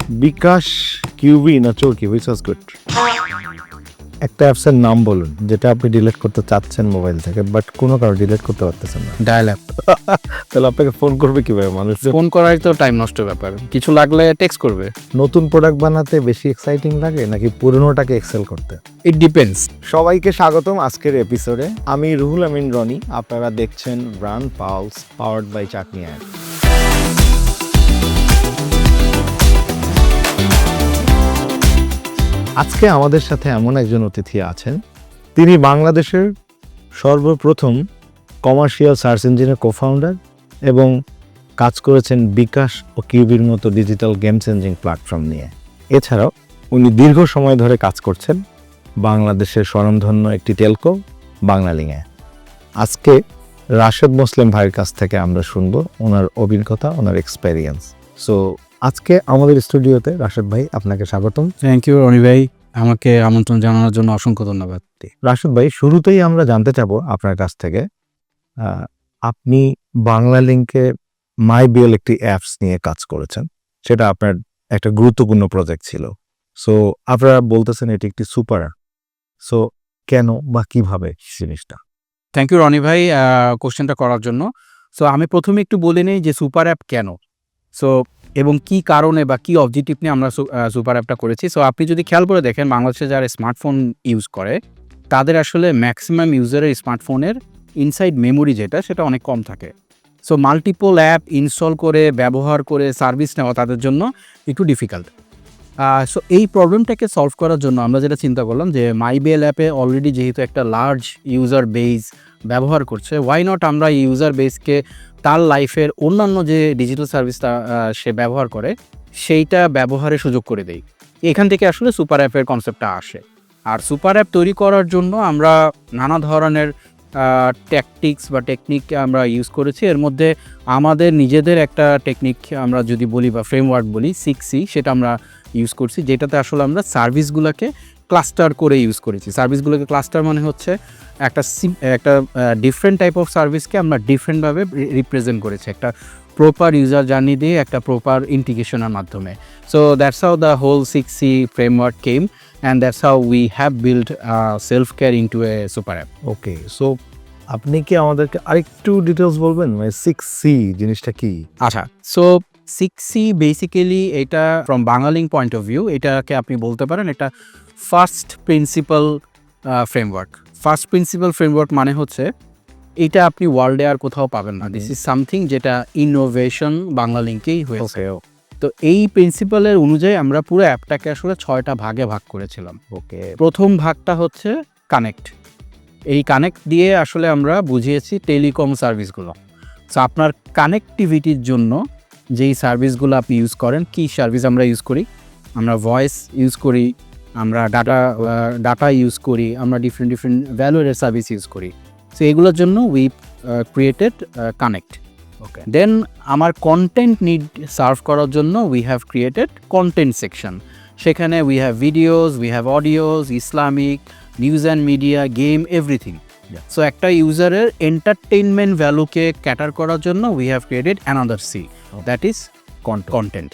বিকাশ, Qubee না Chorki, which was good? একটা অ্যাপসের নাম বলুন যেটা আপনি ডিলিট করতে চাচ্ছেন মোবাইল থেকে, বাট কোনো কারো ডিলিট করতে পারতেছেন না। Dial app. তাহলে আপনাকে ফোন করবে কিভাবে মানুষ? ফোন করাই তো টাইম নষ্ট ব্যাপার, কিছু লাগলে টেক্সট করবে। নতুন প্রোডাক্ট বানাতে বেশি এক্সাইটিং লাগে নাকি পুরনোটাকে এক্সেল করতে? It depends. সবাইকে স্বাগতম আজকের এপিসোডে। আমি রুহুল আমিন রনি, আপনারা দেখছেন brand pulse, powered by Chutney app. আজকে আমাদের সাথে এমন একজন অতিথি আছেন, তিনি বাংলাদেশের সর্বপ্রথম কমার্শিয়াল সার্চ ইঞ্জিনের কোফাউন্ডার এবং কাজ করেছেন বিকাশ ও কিউবির মতো ডিজিটাল গেম চেঞ্জিং প্ল্যাটফর্ম নিয়ে। এছাড়াও উনি দীর্ঘ সময় ধরে কাজ করছেন বাংলাদেশের স্বনামধন্য একটি টেলকো বাংলালিংয়ে। আজকে রাশেদ মুসলিম ভাইয়ের কাছ থেকে আমরা শুনবো ওনার অভিজ্ঞতা, ওনার এক্সপেরিয়েন্স। সো আজকে আমাদের স্টুডিওতে রাশেদ ভাই, আপনাকে স্বাগতম। থ্যাংক ইউ রনি ভাই, আমাকে আমন্ত্রণ জানানোর জন্য অসংখ্য ধন্যবাদ। রাশেদ ভাই, শুরুতেই আমরা জানতে চাবো আপনার কাছ থেকে, আপনি বাংলালিংকে মাইবিএল একটি অ্যাপস নিয়ে কাজ করেছেন, সেটা আপনার একটা গুরুত্বপূর্ণ প্রজেক্ট ছিল। সো আপনারা বলতেছেন এটি একটি সুপার অ্যাপ। সো কেন বা কিভাবে জিনিসটা? থ্যাংক ইউ রনি ভাই কোশ্চেনটা করার জন্য। সো আমি প্রথমে একটু বলে নিই যে সুপার অ্যাপ কেন, সো এবং কি কারণে বা কি অবজেক্টিভ নিয়ে আমরা সুপার অ্যাপটা করেছি। সো আপনি যদি খেয়াল করে দেখেন, বাংলাদেশে যারা স্মার্টফোন ইউজ করে তাদের আসলে ম্যাক্সিমাম ইউজারের স্মার্টফোনের ইনসাইড মেমোরি যেটা, সেটা অনেক কম থাকে। সো মাল্টিপল অ্যাপ ইনস্টল করে ব্যবহার করে সার্ভিস নেওয়া তাদের জন্য একটু ডিফিকাল্ট। সো এই প্রবলেমটাকে সলভ করার জন্য আমরা যেটা চিন্তা করলাম যে মাইবিএল অ্যাপে অলরেডি যেহেতু একটা লার্জ ইউজার বেস ব্যবহার করছে, ওয়াই নট আমরা এই ইউজার বেসকে তার লাইফের অন্যান্য যে ডিজিটাল সার্ভিসটা সে ব্যবহার করে সেইটা ব্যবহারের সুযোগ করে দেই। এখান থেকে আসলে সুপার অ্যাপের কনসেপ্টটা আসে। আর সুপার অ্যাপ তৈরি করার জন্য আমরা নানা ধরনের ট্যাকটিক্স বা টেকনিক আমরা ইউজ করেছি। এর মধ্যে আমাদের নিজেদের একটা টেকনিক আমরা যদি বলি বা ফ্রেমওয়ার্ক বলি 6C, সেটা আমরা ইউজ করছি, যেটাতে আসলে আমরা সার্ভিসগুলোকে ক্লাস্টার করে ইউজ করেছি। সার্ভিসগুলোকে ক্লাস্টার মানে হচ্ছে একটা ডিফারেন্ট টাইপ অফ সার্ভিসকে আমরা ডিফারেন্টভাবে রিপ্রেজেন্ট করেছি একটা প্রপার ইউজার জার্নি দিয়ে, একটা প্রপার ইন্টিগ্রেশনের মাধ্যমে। So that's how the whole 6C framework came and that's how we have built self-care into a super app. Okay, so আপনি কি আমাদেরকে আরেকটু ডিটেলস বলবেন, মানে 6C জিনিসটা কি? আচ্ছা, সো 6C বেসিক্যালি এটা from Banglalink point of view, এটাকে আপনি বলতে পারেন এটা first principal framework. First principal framework মানে হচ্ছে এটা আপনি ওয়ার্ল্ডে আর কোথাও পাবেন না। দিস ইজ সামথিং যেটা ইনোভেশন বাংলালিংকেই হয়েছে। তো এই প্রিন্সিপালের অনুযায়ী আমরা পুরো অ্যাপটাকে আসলে 6টা ভাগে ভাগ করেছিলাম। ওকে, প্রথম ভাগটা হচ্ছে কানেক্ট। এই কানেক্ট দিয়ে আসলে আমরা বুঝিয়েছি টেলিকম সার্ভিসগুলো। সো আপনার কানেক্টিভিটির জন্য যেই সার্ভিসগুলো আপনি ইউজ করেন, কি সার্ভিস আমরা ইউজ করি? আমরা ভয়েস ইউজ করি, আমরা ডাটা ইউজ করি, আমরা ডিফারেন্ট ভ্যালুয়ের সার্ভিস ইউজ করি। সো এগুলোর জন্য we created connect. Okay, then আমার কন্টেন্ট নিড সার্ভ করার জন্য we have created content section. সেখানে we have videos, we have audios, Islamic, news and media, game, everything. So একটা ইউজারের এন্টারটেইনমেন্ট ভ্যালুকে ক্যাটার করার জন্য we have created another C, that is content.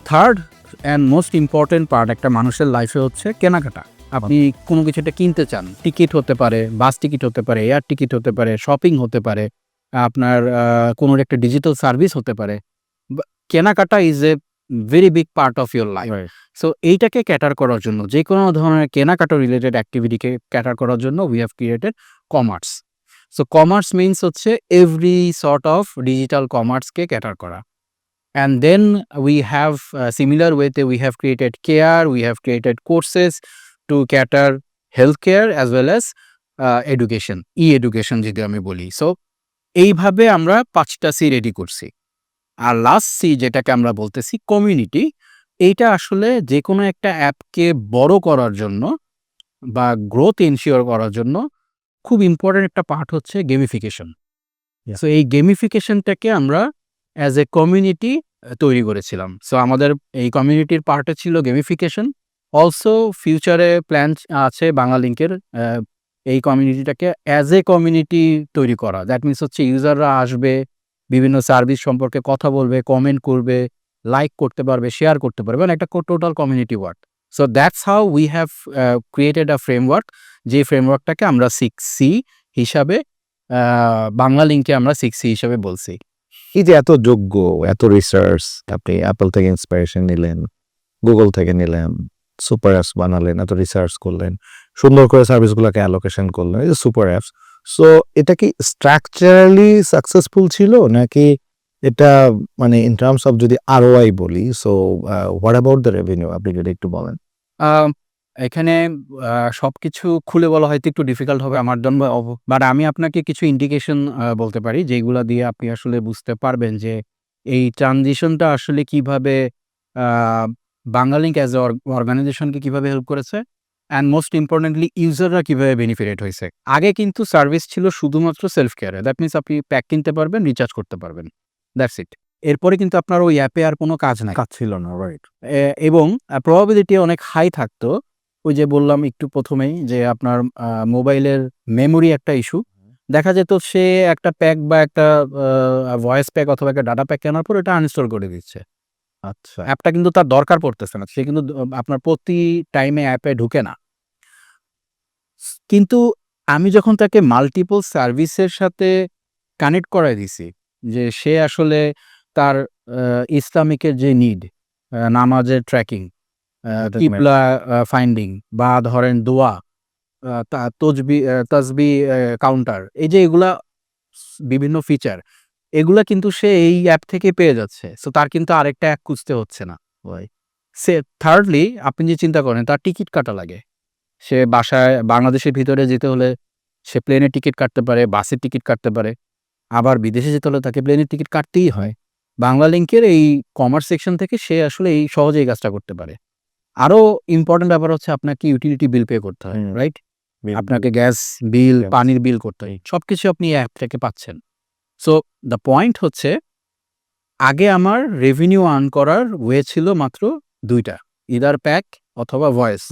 Third and most important part একটা মানুষের লাইফে হচ্ছে কেনাকাটা। আপনি কোনো কিছু একটা কিনতে চান, টিকিট হতে পারে, বাস টিকিট হতে পারে, এয়ার টিকিট হতে পারে, শপিং হতে পারে, আপনার কোনো একটা ডিজিটাল সার্ভিস হতে পারে। কেনাকাটা is a very big part of your life. So এইটাকে ক্যাটার করার জন্য, যে কোনো ধরনের কেনাকাটা রিলেটেড অ্যাক্টিভিটিকে ক্যাটার করার জন্য we have created commerce. So commerce means হচ্ছে এভরি সর্ট অফ ডিজিটাল কমার্সকে ক্যাটার করা। And then we have similar ওয়েতে we have created care, we have created courses to cater health care as well as education, education যদি আমি বলি। So এইভাবে আমরা 5টা সি রেডি করছি। আর লাস্ট সি যেটাকে আমরা বলতেছি কমিউনিটি, এইটা আসলে যে কোনো একটা অ্যাপকে বড় করার জন্য বা গ্রোথ এনশিওর করার জন্য খুব ইম্পর্টেন্ট একটা পার্ট হচ্ছে গেমিফিকেশন। সো এই গেমিফিকেশনটাকে আমরা অ্যাজ এ কমিউনিটি তৈরি করেছিলাম। সো আমাদের এই কমিউনিটির পার্টে ছিল গেমিফিকেশন। অলসো ফিউচারে প্ল্যান আছে বাংলালিংকের এই কমিউনিটিটাকে অ্যাজ এ কমিউনিটি তৈরি করা। দ্যাট মিনস হচ্ছে ইউজাররা আসবে, বিভিন্ন সার্ভিস সম্পর্কে কথা বলবে, কমেন্ট করবে, লাইক করতে পারবে, শেয়ার করতে পারবে, মানে একটা total community work. So that's how we have created a framework, যে ফ্রেমওয়ার্কটাকে আমরা 6C হিসাবে বাংলা লিঙ্কে আমরা 6C হিসাবে বলছি। এই যে এত যোগ্য, এত রিসার্চ, আপনি অ্যাপল থেকে ইন্সপিরেশন নিলেন, গুগল থেকে নিলেন, সুপার অ্যাপস বানালেন, এত রিসার্চ করলেন, সুন্দর করে সার্ভিসগুলোকে অ্যালোকেশন করলেন, এই যে সুপার অ্যাপস। সো এটা কি স্ট্রাকচারালি সাকসেসফুল ছিল, নাকি এটা মানে ইন টার্মস অফ যদি ROI বলি, so what about the revenue, আপনি যদি একটু বলেন। আম এখানে সবকিছু খুলে বলা হয়তো একটু ডিফিকাল্ট হবে আমার জন্য, বাট আমি আপনাকে কিছু ইন্ডিকেশন বলতে পারি, যেগুলা দিয়ে আপনি আসলে বুঝতে পারবেন যে এই ট্রানজিশনটা আসলে কিভাবে আ বাংলালিংক অ্যাজ এ অর্গানাইজেশনকে কিভাবে হেল্প করেছে, অ্যান্ড মোস্ট ইম্পর্টেন্টলি ইউজাররা কিভাবে বেনিফিটেড হয়েছে। আগে কিন্তু সার্ভিস ছিল শুধুমাত্র সেলফ কেয়ারে। দ্যাট মিনস আপনি প্যাক কিনতে পারবেন, রিচার্জ করতে পারবেন। That's it. এরপরে কিন্তু আপনার ওই অ্যাপে আর কোনো কাজ নাই। কাজ ছিল না, রাইট। এবং প্রবাবিলিটি অনেক হাই থাকতো। ওই যে বললাম একটু ১ম এই যে আপনার মোবাইলের মেমোরি একটা ইস্যু। দেখা যেত সে একটা প্যাক বা একটা ভয়েস প্যাক অথবা একটা ডাটা প্যাক কেনার পর এটা আনইনস্টল করে দিচ্ছে। আচ্ছা, অ্যাপটা কিন্তু তার দরকার পড়তেছে না। সে কিন্তু আপনার প্রতি টাইমে অ্যাপে ঢুকে না। কিন্তু আমি যখন তাকে মাল্টিপল সার্ভিসের সাথে কানেক্ট করায় দিছি, যে সে আসলে তার ইসলামিকের যে নিড, নামাজের ট্র্যাকিং, কিবলা ফাইন্ডিং, বা ধরেন দোয়া, তাসবিহ কাউন্টার, এই যে এগুলা বিভিন্ন ফিচার, এগুলা কিন্তু সে এই অ্যাপ থেকে পেয়ে যাচ্ছে। সো তার কিন্তু আরেকটা অ্যাপ খুঁজতে হচ্ছে না। সে থার্ডলি আপনি যে চিন্তা করেন, তার টিকিট কাটা লাগে। সে বাসায় বাংলাদেশের ভিতরে যেতে হলে সে প্লেনের টিকিট কাটতে পারে, বাসের টিকিট কাটতে পারে। আবার বিদেশে যেতে হলে তাকে প্লেনের টিকিট কাটতেই হয়। বাংলালিংকের এই কমার্স সেকশন থেকে সে আসলে এই সহজে এই কাজটা করতে পারে। আরো ইম্পোর্টেন্ট ব্যাপার হচ্ছে আপনাকে ইউটিলিটি বিল পে করতে হয়, রাইট? আপনাকে গ্যাস বিল, পানির বিল করতে হয়। সবকিছু আপনি অ্যাপ থেকে পাচ্ছেন। সো দ্য পয়েন্ট হচ্ছে, আগে আমার রেভিনিউ আর্ন করার ওয়ে ছিল মাত্র ২ টা, ইদার প্যাক অথবা ভয়েস।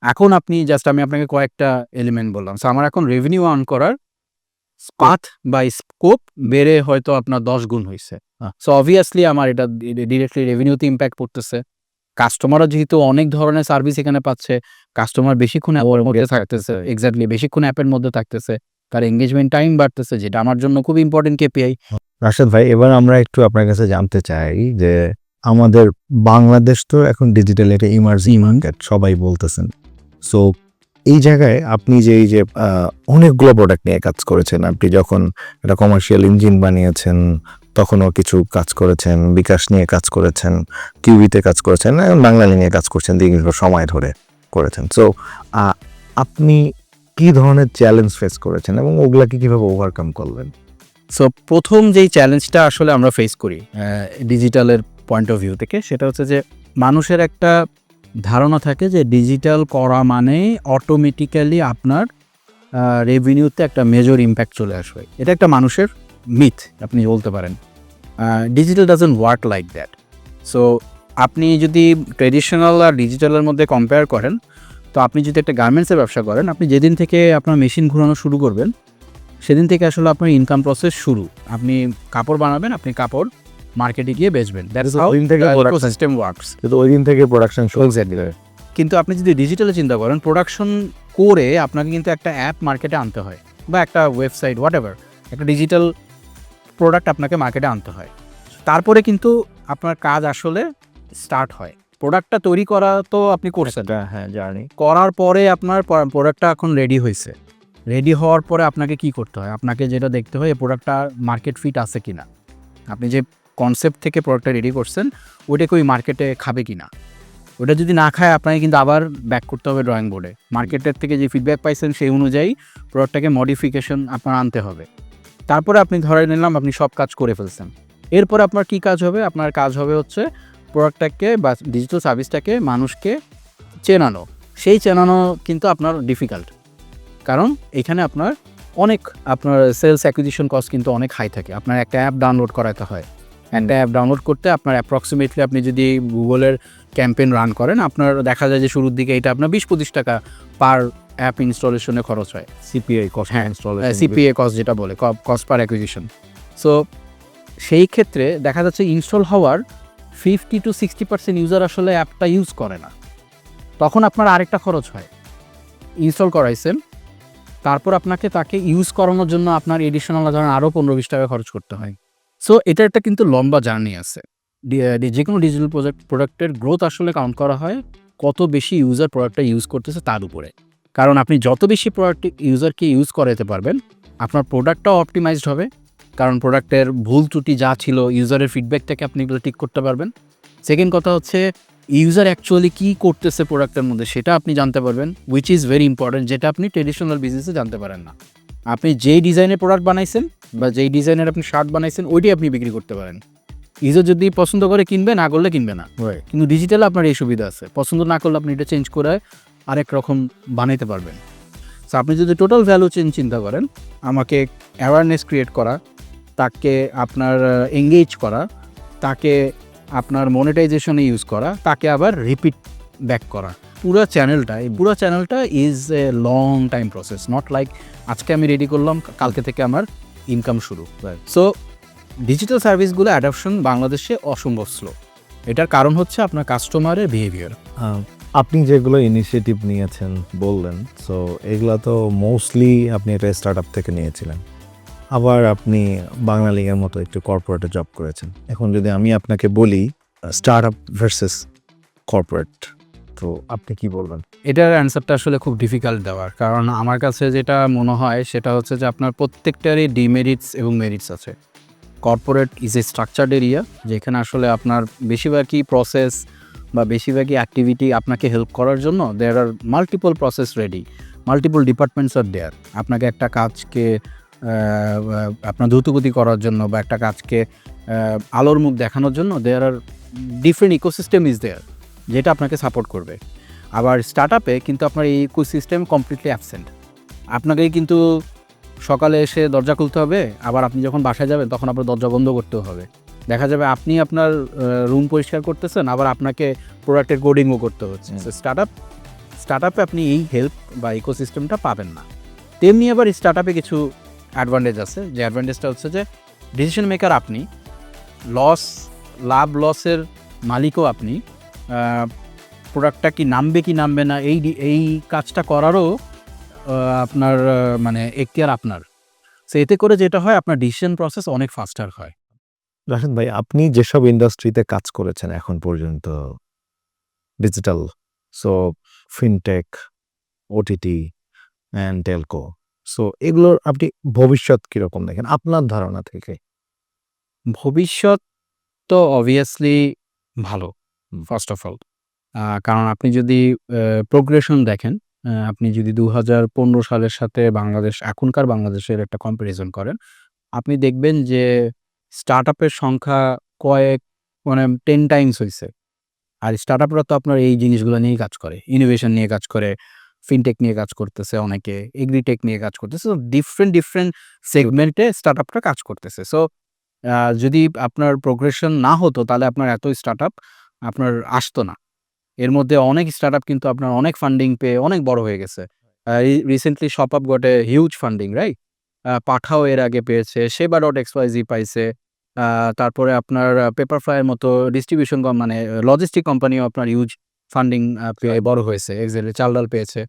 এখন আপনি জাস্ট আমি আপনাকে কয়েকটা এলিমেন্ট বললাম। সো আমার এখন রেভিনিউ আর্ন করার পাথ বা স্কোপ বেড়ে হয়তো আপনার ১০ গুণ হইছে। সো অবভিয়াসলি আমার এটা ডিরেক্টলি রেভিনিউতে ইমপ্যাক্ট পড়তেছে। কাস্টমাররা যেহেতু অনেক ধরনের সার্ভিস এখানে পাচ্ছে, কাস্টমার বেশিক্ষণ অ্যাপের মধ্যে থাকতেছে, এক্সাক্টলি বেশিক্ষণ অ্যাপের মধ্যে থাকতেছে, তার এনগেজমেন্ট টাইম বাড়তেছে, যেটা আমার জন্য খুব ইম্পর্টেন্ট KPI। রাশেদ ভাই, এবার আমরা একটু আপনার কাছে জানতে চাই যে আমাদের বাংলাদেশ তো এখন ডিজিটাল একটা ইমার্জিং মার্কেট, সবাই বলতেছেন। সো এই জায়গায় আপনি যে এই যে অনেকগুলো প্রোডাক্ট নিয়ে কাজ করেছেন, আপনি যখন একটা কমার্শিয়াল ইঞ্জিন বানিয়েছেন তখনও কিছু কাজ করেছেন, বিকাশ নিয়ে কাজ করেছেন, কিউবিতে কাজ করেছেন, এখন বাংলালিংকে নিয়ে কাজ করছেন, দীর্ঘ সময় ধরে করেছেন। সো আপনি কি ধরনের চ্যালেঞ্জ ফেস করেছেন এবং ওগুলাকে কিভাবে ওভারকাম করলেন? সো প্রথম যেই চ্যালেঞ্জটা আসলে আমরা ফেস করি ডিজিটালের পয়েন্ট অফ ভিউ থেকে, সেটা হচ্ছে যে মানুষের একটা ধারণা থাকে যে ডিজিটাল করা মানে অটোমেটিক্যালি আপনার রেভিনিউতে একটা মেজর ইম্প্যাক্ট চলে আসবে। এটা একটা মানুষের মিথ আপনি বলতে পারেন। Digital doesn't work like that. So আপনি যদি ট্রেডিশনাল আর ডিজিটালের মধ্যে কম্পেয়ার করেন, তো আপনি যদি একটা গার্মেন্টসের ব্যবসা করেন, আপনি যেদিন থেকে আপনার মেশিন ঘোরানো শুরু করবেন, সেদিন থেকে আসলে আপনার ইনকাম প্রসেস শুরু। আপনি কাপড় বানাবেন, আপনি কাপড় মার্কেটে গিয়ে বেচবেন। That's how the ecosystem works. কিন্তু ওই দিন থেকে প্রোডাকশন শুরু। কিন্তু আপনি যদি ডিজিটালে চিন্তা করেন, প্রোডাকশন করে আপনাকে কিন্তু একটা অ্যাপ মার্কেটে আনতে হয়, বা একটা ওয়েবসাইট, হোয়াটএভার, একটা ডিজিটাল প্রোডাক্ট আপনাকে মার্কেটে আনতে হয়। তারপরে কিন্তু আপনার কাজ আসলে স্টার্ট হয়। প্রোডাক্টটা তৈরি করা তো আপনি করছেন, হ্যাঁ, জানি। করার পরে আপনার প্রোডাক্টটা এখন রেডি হয়েছে। রেডি হওয়ার পরে আপনাকে কি করতে হয়? আপনাকে যেটা দেখতে হয়, এই প্রোডাক্টটা মার্কেট ফিট আছে কিনা। আপনি যে কনসেপ্ট থেকে প্রোডাক্টটা রেডি করছেন, ওইটাকে ওই মার্কেটে খাবে কিনা। ওটা যদি না খায়, আপনাকে কিন্তু আবার ব্যাক করতে হবে ড্রয়িং বোর্ডে। মার্কেটের থেকে যে ফিডব্যাক পাইছেন সেই অনুযায়ী প্রোডাক্টটাকে মডিফিকেশন আপনার আনতে হবে। তারপরে আপনি ধরে নিলাম আপনি সব কাজ করে ফেলছেন। এরপর আপনার কি কাজ হবে? আপনার কাজ হবে হচ্ছে প্রোডাক্টটাকে বা ডিজিটাল সার্ভিসটাকে মানুষকে চেনানো। সেই চেনানো কিন্তু আপনার ডিফিকাল্ট, কারণ এখানে আপনার সেলস অ্যাকুইজিশন কস্ট কিন্তু অনেক হাই থাকে। আপনার একটা অ্যাপ ডাউনলোড করাতে হয়। একটা অ্যাপ ডাউনলোড করতে আপনার অ্যাপ্রক্সিমেটলি, আপনি যদি গুগলের ক্যাম্পেইন রান করেন, আপনার দেখা যায় যে শুরুর দিকে এটা আপনার 20-25 টাকা পার অ্যাপ ইনস্টলেশনে খরচ হয়। সিপিআই কস্ট, সিপিএ কস্ট যেটা বলে, কস্ট পার অ্যাকুইজিশন। সো সেই ক্ষেত্রে দেখা যাচ্ছে ইনস্টল হওয়ার 50-60% ইউজার আসলে অ্যাপটা ইউজ করে না। তখন আপনার আরেকটা খরচ হয়। ইনস্টল করাইছেন, তারপর আপনাকে তাকে ইউজ করানোর জন্য আপনার এডিশনাল ধরেন আরও 15-20 টাকা খরচ করতে হয়। সো এটা একটা কিন্তু লম্বা জার্নি আছে। যে কোনো ডিজিটাল প্রোডাক্টের গ্রোথ আসলে কাউন্ট করা হয় কত বেশি ইউজার প্রোডাক্টটা ইউজ করতেছে তার উপরে। কারণ আপনি যত বেশি প্রোডাক্ট ইউজারকে ইউজ করাতে পারবেন, আপনার প্রোডাক্টটাও অপটিমাইজড হবে। কারণ প্রোডাক্টের ভুল ত্রুটি যা ছিল ইউজারের ফিডব্যাক থেকে আপনি এগুলো ঠিক করতে পারবেন। সেকেন্ড কথা হচ্ছে ইউজার অ্যাকচুয়ালি কী করতেছে প্রোডাক্টের মধ্যে সেটা আপনি জানতে পারবেন, উইচ ইজ ভেরি ইম্পর্টেন্ট, যেটা আপনি ট্রেডিশনাল বিজনেসে জানতে পারেন না। আপনি যেই ডিজাইনের প্রোডাক্ট বানাইছেন বা যেই ডিজাইনের আপনি শার্ট বানাইছেন ওইটাই আপনি বিক্রি করতে পারেন। ইউজার যদি পছন্দ করে কিনবে, না করলে কিনবে না। কিন্তু ডিজিটালে আপনার এই সুবিধা আছে, পছন্দ না করলে আপনি এটা চেঞ্জ করে আরেক রকম বানাইতে পারবেন। সো আপনি যদি টোটাল ভ্যালু চেঞ্জ চিন্তা করেন, আমাকে অ্যাওয়ারনেস ক্রিয়েট করা, তাকে আপনার এঙ্গেজ করা, তাকে আপনার মনিটাইজেশনে ইউজ করা, তাকে আবার রিপিট ব্যাক করা, এই পুরো চ্যানেলটা is a long time process. Not like আজকে আমি রেডি করলাম, কালকে থেকে আমার ইনকাম শুরু। সো ডিজিটাল সার্ভিসগুলো অ্যাডাপশন বাংলাদেশে অসম্ভব স্লো। এটার কারণ হচ্ছে আপনার কাস্টমারের বিহেভিয়ার। আপনি যেগুলো ইনিশিয়েটিভ নিয়েছেন বললেন, সো এগুলো তো মোস্টলি আপনি এটা স্টার্ট আপ থেকে নিয়েছিলেন, আবার আপনি বাংলা লিগের মতো একটু কর্পোরেটে জব করেছেন। এখন যদি আমি আপনাকে বলি স্টার্ট আপ ভার্সেস কর্পোরেট, তো আপনি কি বলবেন? এটার অ্যান্সারটা আসলে খুব ডিফিকাল্ট দেওয়ার, কারণ আমার কাছে যেটা মনে হয় সেটা হচ্ছে যে আপনার প্রত্যেকটারই ডিমেরিটস এবং মেরিটস আছে। Corporate is a structured area, যেখানে আসলে আপনার বেশিরভাগই প্রসেস বা বেশিরভাগই অ্যাক্টিভিটি আপনাকে হেল্প করার জন্য there are multiple process ready, multiple departments are there. আপনাকে একটা কাজকে আপনার দ্রুতগতি করার জন্য বা একটা কাজকে আলোর মুখ দেখানোর জন্য there R different ecosystem is there, যেটা আপনাকে সাপোর্ট করবে। আবার স্টার্ট আপে কিন্তু আপনার এই ইকোসিস্টেম কমপ্লিটলি অ্যাবসেন্ট। আপনাকেই কিন্তু সকালে এসে দরজা খুলতে হবে, আবার আপনি যখন বাসায় যাবেন তখন আপনার দরজা বন্ধ করতেও হবে। দেখা যাবে আপনি আপনার রুম পরিষ্কার করতেছেন, আবার আপনাকে প্রোডাক্টের কোডিংও করতে হচ্ছে। স্টার্ট আপে আপনি এই হেল্প বা ইকোসিস্টেমটা পাবেন না। তেমনি আবার স্টার্ট আপে কিছু অ্যাডভান্টেজ আছে, যে অ্যাডভান্টেজটা হচ্ছে যে ডিসিশন মেকার আপনি, লাভ লসের মালিকও আপনি, প্রোডাক্টটা কি নামবে না এই কাজটা করারও আপনার মানে এখতিয়ার আপনার। সো এতে করে যেটা হয় আপনার ডিসিশন প্রসেস অনেক ফাস্টার হয়। রাশেদ ভাই, আপনি যেসব ইন্ডাস্ট্রিতে কাজ করেছেন এখন পর্যন্ত, digital, so fintech, OTT and Telco, so এগুলোর আপনি ভবিষ্যৎ কীরকম দেখেন আপনার ধারণা থেকে? ভবিষ্যৎ তো অবভিয়াসলি ভালো, ফার্স্ট অফ অল। কারণ আপনি যদি প্রোগ্রেশন দেখেন, আপনি যদি 2015 সালের সাথে এখনকার বাংলাদেশের একটা কম্প্যারিজন করেন, আপনি দেখবেন যে স্টার্টআপের সংখ্যা মানে 10 টাইমস হইছে। আর স্টার্টআপরা তো আপনার এই জিনিসগুলো নিয়েই কাজ করে। ইনোভেশন নিয়ে কাজ করে, ফিনটেক নিয়ে কাজ করতেছে অনেকে, এগ্রিটেক নিয়ে কাজ করতেছে। সো ডিফারেন্ট সেগমেন্টে স্টার্টআপরা কাজ করতেছে। সো যদি আপনার প্রোগ্রেশন না হতো তাহলে আপনার এত স্টার্টআপ আপনার আসতো না। এর মধ্যে অনেক স্টার্টআপ কিন্তু আপনার অনেক ফান্ডিং পেয়ে অনেক বড় হয়ে গেছে। Recently ShopUp got a huge funding, right? Pathao এর আগে পেয়েছে, সেবা.xyz পাইছে। তারপরে আপনার পেপারফ্রাইয়ের মতো ডিস্ট্রিবিউশন মানে লজিস্টিক কোম্পানিও আপনার হিউজ ফান্ডিং পেয়ে বড় হয়েছে। এক্সাক্টলি চাল-ডাল পেয়েছে।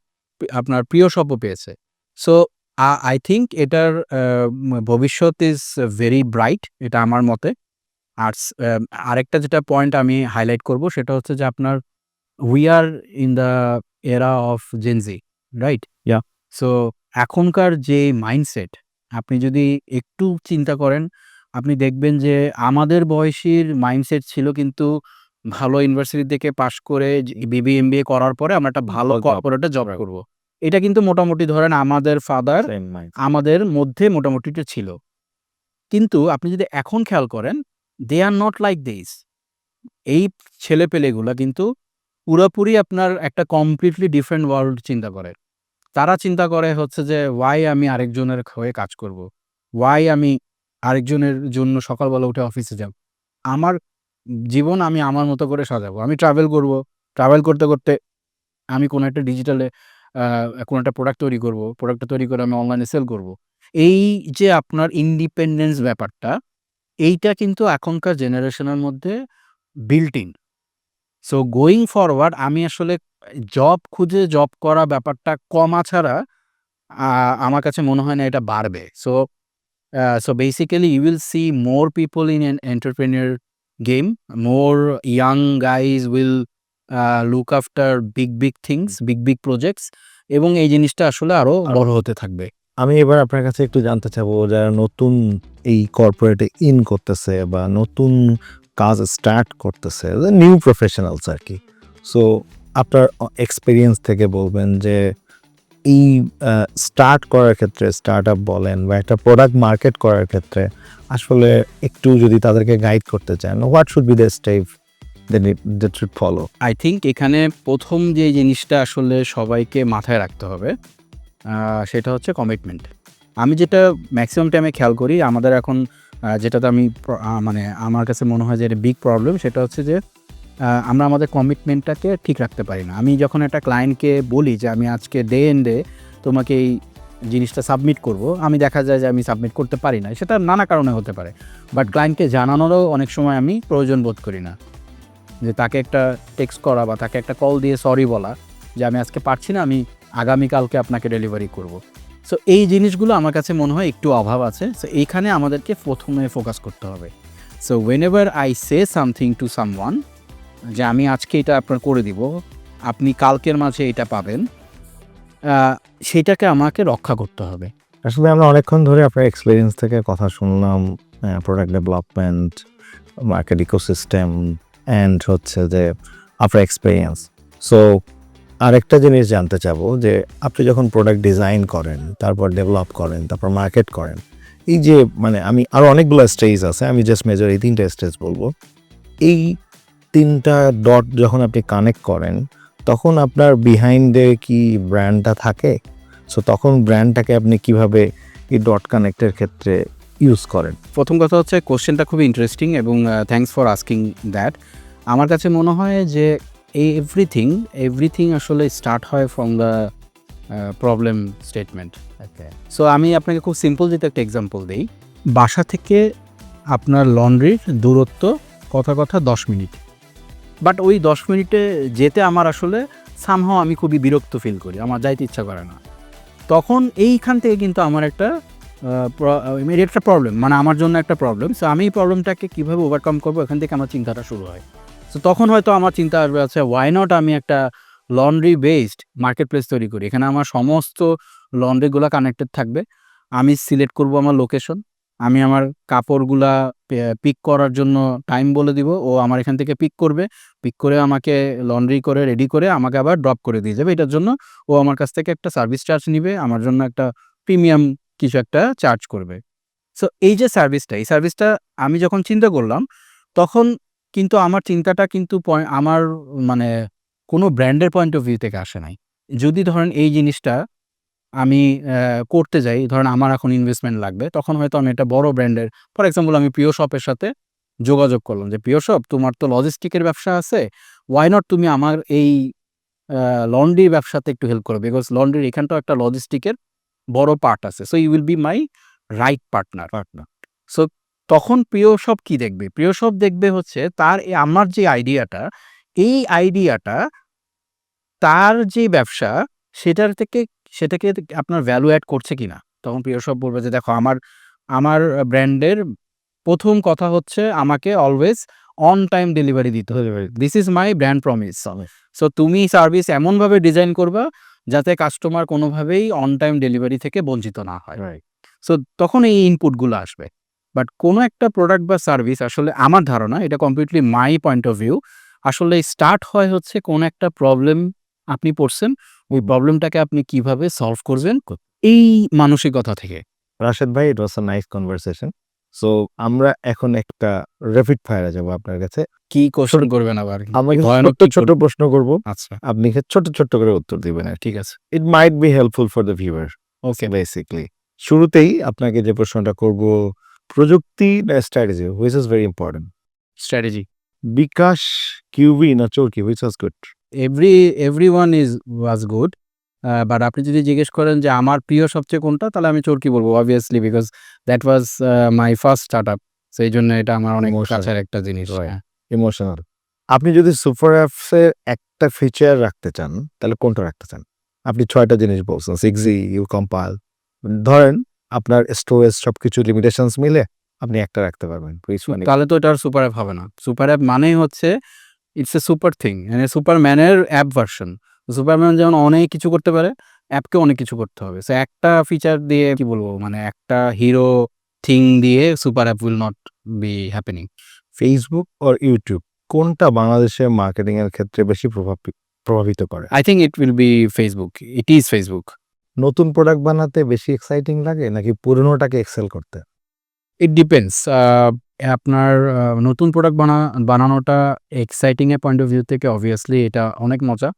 আপনার প্রিয় শপও পেয়েছে। সো আই থিংক এটার ভবিষ্যৎ ইজ ভেরি ব্রাইট, এটা আমার মতে। আর আরেকটা যেটা পয়েন্ট আমি হাইলাইট করব সেটা হচ্ছে যে আপনার we are in the era of Gen Z, right? Yeah. So এখনকার যে মাইন্ডসেট, আপনি যদি একটু চিন্তা করেন, আপনি দেখবেন যে আমাদের বয়সীর মাইন্ডসেট ছিল কিন্তু ভালো ইউনিভার্সিটি থেকে পাশ করে বিবিএ, এমবিএ করার পরে আমরা একটা ভালো ভালো job. কর্পোরেটে job Right. করব। এটা কিন্তু মোটামুটি ধরেন আমাদের ফাদার Same mind. আমাদের মধ্যে মোটামুটিটা ছিল। কিন্তু আপনি যদি এখন খেয়াল করেন, দে আর নট লাইক দিস। এই ছেলেপেলেগুলা কিন্তু পুরোপুরি আপনার একটা কমপ্লিটলি ডিফারেন্ট ওয়ার্ল্ড চিন্তা করে। তারা চিন্তা করে হচ্ছে যে ওয়াই আমি আরেকজনের হয়ে কাজ করব? ওয়াই আমি আরেকজনের জন্য সকালবেলা উঠে অফিসে যাব? আমার জীবন আমি আমার মতো করে সাজাবো। আমি ট্রাভেল করব। ট্রাভেল করতে আমি কোনো একটা ডিজিটালে কোনো একটা প্রোডাক্ট তৈরি করব। প্রোডাক্টটা তৈরি করে আমি অনলাইনে সেল করব। এই যে আপনার ইন্ডিপেন্ডেন্স ব্যাপারটা, এইটা কিন্তু এখনকার জেনারেশনের মধ্যে built in. So going forward আমি আসলে জব খুঁজে জব করা ব্যাপারটা কমা ছাড়া আমার কাছে মনে হয় না এটা বাড়বে। So basically you will see more people in an entrepreneur game, more young guys will look after big things, big projects, এবং এই জিনিসটা আসলে আরও বড় হতে থাকবে। আমি এবার আপনার কাছে একটু জানতে চাবো, যারা নতুন এই কর্পোরেটে ইন করতেছে বা নতুন কাজ স্টার্ট করতেছে, নিউ প্রফেশনালস আর কি। সো আপনার এক্সপিরিয়েন্স থেকে বলবেন যে এই স্টার্ট করার ক্ষেত্রে, স্টার্ট আপ বলেন বা একটা প্রোডাক্ট মার্কেট করার ক্ষেত্রে আসলে একটু যদি তাদেরকে গাইড করতে চান, what should be the step that should follow? I think এখানে প্রথম যে জিনিসটা আসলে সবাইকে মাথায় রাখতে হবে সেটা হচ্ছে কমিটমেন্ট। আমি যেটা ম্যাক্সিমাম টাইমে খেয়াল করি আমাদের এখন যেটাতে আমি মানে আমার কাছে মনে হয় যে এটা বিগ প্রবলেম, সেটা হচ্ছে যে আমরা আমাদের কমিটমেন্টটাকে ঠিক রাখতে পারি না। আমি যখন একটা ক্লায়েন্টকে বলি যে আমি আজকে ডে এন্ডে তোমাকে এই জিনিসটা সাবমিট করব, আমি দেখা যায় যে আমি সাবমিট করতে পারি না। সেটা নানা কারণে হতে পারে, বাট ক্লায়েন্টকে জানানোরও অনেক সময় আমি প্রয়োজন বোধ করি না, যে তাকে একটা টেক্সট করা বা তাকে একটা কল দিয়ে সরি বলা যে আমি আজকে পারছি না, আমি আগামীকালকে আপনাকে ডেলিভারি করব। সো এই জিনিসগুলো আমার কাছে মনে হয় একটু অভাব আছে। সো এইখানে আমাদেরকে প্রথমে ফোকাস করতে হবে। So whenever I say something to someone, যে আমি আজকে এটা আপনার করে দিব, আপনি কালকের মাঝে এটা পাবেন, সেটাকে আমাকে রক্ষা করতে হবে। আসলে আমরা অনেকক্ষণ ধরে আপনার এক্সপিরিয়েন্স থেকে কথা শুনলাম, product development, market ecosystem and হচ্ছে যে আপনার এক্সপিরিয়েন্স। সো আরেকটা জিনিস জানতে চাবো যে আপনি যখন প্রোডাক্ট ডিজাইন করেন, তারপর ডেভেলপ করেন, তারপর মার্কেট করেন, এই যে মানে আমি আরও অনেকগুলো স্টেজ আছে, আমি জাস্ট মেজর এই 3টা স্টেজ বলবো। এই 3টা ডট যখন আপনি কানেক্ট করেন, তখন আপনার বিহাইন্ডে কি ব্র্যান্ডটা থাকে? সো তখন ব্র্যান্ডটাকে আপনি কিভাবে এই ডট কানেক্টের ক্ষেত্রে ইউজ করেন? প্রথম কথা হচ্ছে কোশ্চেনটা খুবই ইন্টারেস্টিং এবং থ্যাঙ্কস ফর আস্কিং দ্যাট। আমার কাছে মনে হয় যে এভরিথিং আসলে স্টার্ট হয় from the problem statement. So আমি আপনাকে খুব সিম্পল যদি একটা এক্সাম্পল দিই, বাসা থেকে আপনার লন্ড্রির দূরত্ব কথা 10 মিনিট, বাট ওই 10 মিনিটে যেতে আমার আসলে সামহাও আমি খুবই বিরক্ত ফিল করি, আমার যাইতে ইচ্ছা করে না। তখন এইখান থেকে কিন্তু আমার একটা একটা প্রবলেম, মানে আমার জন্য একটা প্রবলেম। সো আমি এই প্রবলেমটাকে কীভাবে ওভারকাম করবো, এখান থেকে আমার চিন্তাটা শুরু হয়। সো তখন হয়তো আমার চিন্তা আসবে, আচ্ছা ওয়াই নট আমি একটা লন্ড্রি বেসড মার্কেট প্লেস তৈরি করি, এখানে আমার সমস্ত লন্ড্রিগুলো কানেক্টেড থাকবে। আমি সিলেক্ট করব আমার লোকেশন, আমি আমার কাপড়গুলা পিক করার জন্য টাইম বলে দিব, ও আমার এখান থেকে পিক করবে, পিক করে আমাকে লন্ড্রি করে রেডি করে আমাকে আবার ড্রপ করে দিয়ে যাবে। এটার জন্য ও আমার কাছ থেকে একটা সার্ভিস চার্জ নিবে, আমার জন্য একটা প্রিমিয়াম কিছু একটা চার্জ করবে। সো এই যে সার্ভিসটা, এই সার্ভিসটা আমি যখন চিন্তা করলাম, তখন কিন্তু আমার চিন্তাটা কিন্তু আমার মানে কোনো ব্র্যান্ডের পয়েন্ট অফ ভিউ থেকে আসে নাই। যদি ধরেন এই জিনিসটা আমি করতে যাই, ধরেন আমার এখন ইনভেস্টমেন্ট লাগবে, তখন হয়তো আমি একটা বড় ব্র্যান্ডের, ফর এক্সাম্পল আমি প্রিয় শপের সাথে যোগাযোগ করলাম যে প্রিয় শপ, তোমার তো লজিস্টিকের ব্যবসা আছে, ওয়াই নট তুমি আমার এই লন্ড্রির ব্যবসাতে একটু হেল্প করো, বিকজ লন্ড্রির এখানটাও একটা লজিস্টিকের বড় পার্ট আছে। So you will be my right partner. So তখন প্রিয় শপ কি দেখবে? প্রিয় শপ দেখবে হচ্ছে তার আমার যে আইডিয়াটা, এই আইডিয়াটা তার যে ব্যবসা সেটাকে আপনার ভ্যালু অ্যাড করছে কিনা। তখন প্রিয় শপ বলবে যে দেখো আমার ব্র্যান্ডের প্রথম কথা হচ্ছে আমাকে অলওয়েজ অন টাইম ডেলিভারি দিতে হবে। This is my brand promise. So তুমি সার্ভিস এমনভাবে ডিজাইন করবা যাতে কাস্টমার কোনোভাবেই অন টাইম ডেলিভারি থেকে বঞ্চিত না হয়। সো তখন এই ইনপুটগুলো আসবে। বাট কোনো একটা প্রোডাক্ট বা সার্ভিস আসলে আমার ধারণা, এটা completely my point of view, আসলে স্টার্ট হয় হচ্ছে কোনো একটা প্রবলেম আপনি পড়ছেন, ওই প্রবলেমটাকে আপনি কিভাবে সলভ করবেন, এই মানসিকতা থেকে। রাশেদ ভাই, ইট ওয়াজ আ নাইস কনভারসেশন। সো আমরা এখন একটা র্যাপিড ফায়ারে যাব আপনার কাছে। কি কোশ্চেন করবেন আবার? আমরা ভয়ানক ছোট্ট ছোট্ট প্রশ্ন করব, আচ্ছা, আপনি ছোট্ট ছোট্ট করে উত্তর দিবেন আর কি। ঠিক আছে। It might be helpful for the viewer okay, basically. শুরুতেই আপনাকে যে প্রশ্নটা করব, প্রযুক্তি না strategy, which is very important? Strategy. BKash, Qubee না Chorki, which was good? Everyone was good. But আপনি যদি জিজ্ঞেস করেন যে আমার প্রিয় সবচেয়ে কোনটা, তাহলে আমি চরকি বলবো obviously, because that was my first startup. So এই জন্য এটা আমার অনেক Emotional. কাছের একটা জিনিস। Right. হ্যাঁ। ইমোশনাল। আপনি যদি সুপার অ্যাপসের একটা ফিচার রাখতে চান তাহলে কোনটা রাখতে চান? আপনি ৬টা জিনিস বলছেন, 6G, ইউ কম্পাইল। ধরেন আপনার স্টোরেজ সবকিছু লিমিটেশনস মিলে আপনি একটা রাখতে পারবেন। Which one? তাহলে তো এটা আর সুপার অ্যাপ হবে না। সুপার অ্যাপ মানেই হচ্ছে ইটস এ সুপার থিং, মানে সুপারম্যানের অ্যাপ ভার্সন। সুপারম্যান যেমন অনেক কিছু করতে পারে, অ্যাপকেও অনেক কিছু করতে হবে। সো একটা ফিচার দিয়ে কি বলবো, মানে একটা হিরো থিং দিয়ে super app will not be happening. Facebook or YouTube কোনটা বাংলাদেশের মার্কেটিং এর ক্ষেত্রে বেশি প্রভাবিত করে? I think it will be Facebook. It is Facebook. নতুন প্রোডাক্ট বানাতে বেশি এক্সাইটিং লাগে নাকি পুরনোটাকে এক্সেল করতে? It depends. আপনার নতুন প্রোডাক্ট বানানোটা এক্সাইটিং এর পয়েন্ট অফ ভিউ থেকে অবভিয়াসলি এটা অনেক মজা।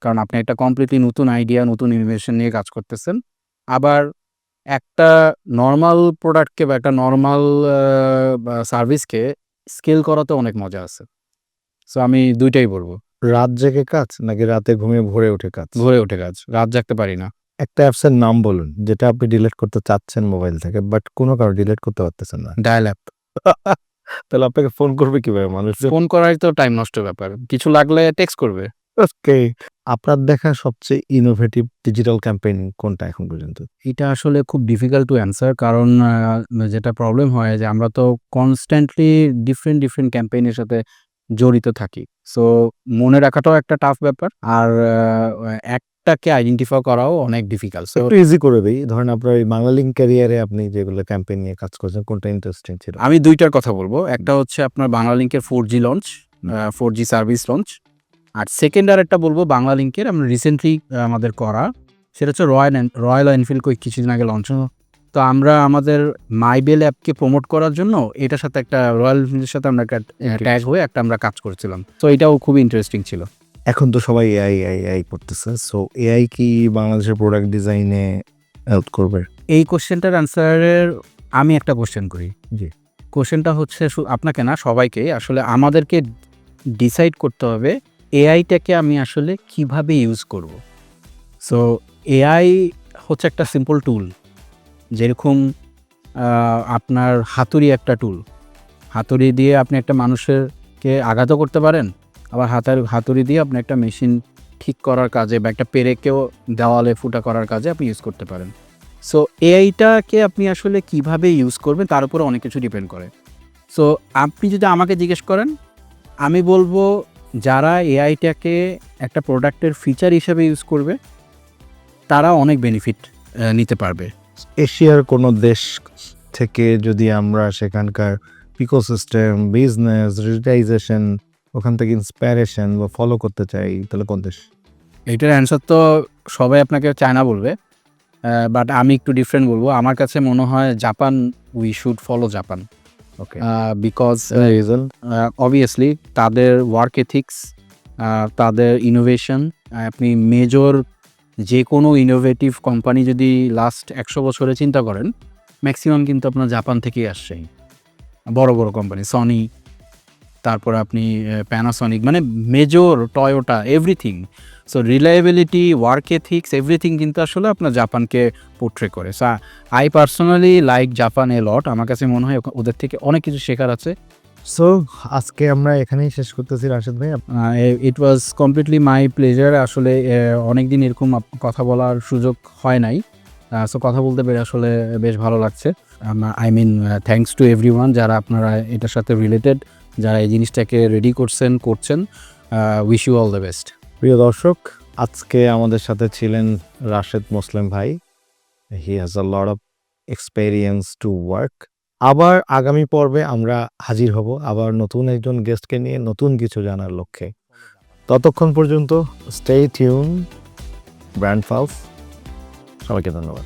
কারণ আপনি একটা কমপ্লিটলি নতুন আইডিয়া, নতুন ইনোভেশন নিয়ে কাজ করতেছেন। আবার একটা নরমাল প্রোডাক্টকে বা একটা নরমাল সার্ভিসকে স্কেল করাতে অনেক মজা আছে। সো আমি ২ টাই বলব। রাত জেগে কাজ নাকি রাতে ঘুমিয়ে ভোরে উঠে কাজ? ভোরে উঠে কাজ। রাত জাগতে পারি না। একটা অ্যাপসের নাম বলুন যেটা আপনি ডিলিট করতে চাচ্ছেন মোবাইল থেকে বাট কোনো কারণে ডিলিট করতে পারতেছেন না। Dial app. তাহলে আপনাকে ফোন করবে কিভাবে মানুষ? ফোন করাই তো টাইম নষ্টের ব্যাপার। কিছু লাগলে টেক্সট করবে। ওকে। আপনার দেখা সবচেয়ে ইনোভেটিভ ডিজিটাল ক্যাম্পেইন কোনটা এখন পর্যন্ত? এটা আসলে খুব ডিফিকাল্ট টু অ্যান্সার, কারণ যেটা প্রবলেম হয় যে আমরা তো কনস্ট্যান্টলি ডিফারেন্ট ক্যাম্পেইনের সাথে জড়িত থাকি। সো মনে রাখাটাও একটা টাফ ব্যাপার। আর একটাকে আইডেন্টিফাই করাও অনেক ডিফিকাল্ট। সো একটু ইজি করে দেই। ধরেন আপনার এই বাংলালিংক ক্যারিয়ারে আপনি যেগুলো ক্যাম্পেইন নিয়ে কাজ করছেন কোনটা ইন্টারেস্টিং ছিল? আমি ২ টার কথা বলব। একটা হচ্ছে আপনার বাংলালিংকের 4G launch, 4G service launch. আর সেকেন্ড আরেকটা বলব বাংলালিংকের আমরা রিসেন্টলি আমাদের করা, সেটা হচ্ছে রয়্যাল এনফিল্ড কিছুদিন আগে লঞ্চ হলো। তো আমরা আমাদের মাইবেল অ্যাপকে প্রমোট করার জন্য এটার সাথে একটা রয়্যাল এনফিল্ডের সাথে আমরা একটা ট্যাগ হয়ে একটা আমরা কাজ করেছিলাম। তো এটাও খুবই ইন্টারেস্টিং ছিল। এখন তো সবাই এআই করতেছে। সো এআই কি বাংলাদেশের প্রোডাক্ট ডিজাইনে হেল্প করবে? এই কোশ্চেনটার অ্যান্সারের আমি একটা কোশ্চেন করি। জি। কোশ্চেনটা হচ্ছে আপনাকে না, সবাইকেই আসলে আমাদেরকে ডিসাইড করতে হবে এআইটাকে আমি আসলে কিভাবে ইউজ করব। সো এআই হচ্ছে একটা সিম্পল টুল। যেরকম আপনার হাতুড়ি একটা টুল। হাতুড়ি দিয়ে আপনি একটা মানুষকে আঘাতও করতে পারেন, আবার হাতুড়ি দিয়ে আপনি একটা মেশিন ঠিক করার কাজে বা একটা পেরেকেও দেওয়ালে ফুটা করার কাজে আপনি ইউজ করতে পারেন। সো এআইটাকে আপনি আসলে কিভাবে ইউজ করবেন তার উপরে অনেক কিছু ডিপেন্ড করে। সো আপনি যদি আমাকে জিজ্ঞেস করেন, আমি বলবো যারা এআইটাকে একটা প্রোডাক্টের ফিচার হিসেবে ইউজ করবে তারা অনেক বেনিফিট নিতে পারবে। এশিয়ার কোনো দেশ থেকে যদি আমরা সেখানকার ইকোসিস্টেম, বিজনেস, ডিজিটাইজেশন ওখান থেকে ইন্সপিরেশন বা ফলো করতে চাই তাহলে কোন দেশ? এটার অ্যান্সার তো সবাই আপনাকে চায়না বলবে, বাট আমি একটু ডিফারেন্ট বলবো। আমার কাছে মনে হয় Japan, we should follow Japan. Okay. Because reason? Obviously তাদের ওয়ার্ক এথিক্স, তাদের ইনোভেশন, আপনি মেজর যে কোনো ইনোভেটিভ কোম্পানি যদি লাস্ট ১০০ বছরে চিন্তা করেন, ম্যাক্সিমাম কিন্তু আপনার জাপান থেকেই আসছে। বড় কোম্পানি সনি, তারপর আপনি প্যানাসনিক, মানে major Toyota, everything. So reliability, work ethics, everything কিন্তু আসলে আপনার জাপানকে পোর্ট্রে করে। So I personally like Japan a lot. আমার কাছে মনে হয় ওদের থেকে অনেক কিছু শেখার আছে। সো আজকে আমরা এখানেই শেষ করতেছি রাশেদ ভাই। ইট ওয়াজ কমপ্লিটলি মাই প্লেজার। আসলে অনেকদিন এরকম কথা বলার সুযোগ হয় নাই। সো কথা বলতে পেরে আসলে বেশ ভালো লাগছে। I mean thanks to everyone যারা আপনারা এটার সাথে রিলেটেড, যারা এই জিনিসটাকে রেডি করছেন। Wish you all the best. প্রিয় দর্শক, আজকে আমাদের সাথে ছিলেন রাশেদ মোসলেম ভাই। He has a lot of experience to work. আবার আগামী পর্বে আমরা হাজির হব আবার নতুন একজন গেস্টকে নিয়ে নতুন কিছু জানার লক্ষ্যে। ততক্ষণ পর্যন্ত স্টে টিউন, ব্র্যান্ড ফাউস। সবাইকে ধন্যবাদ।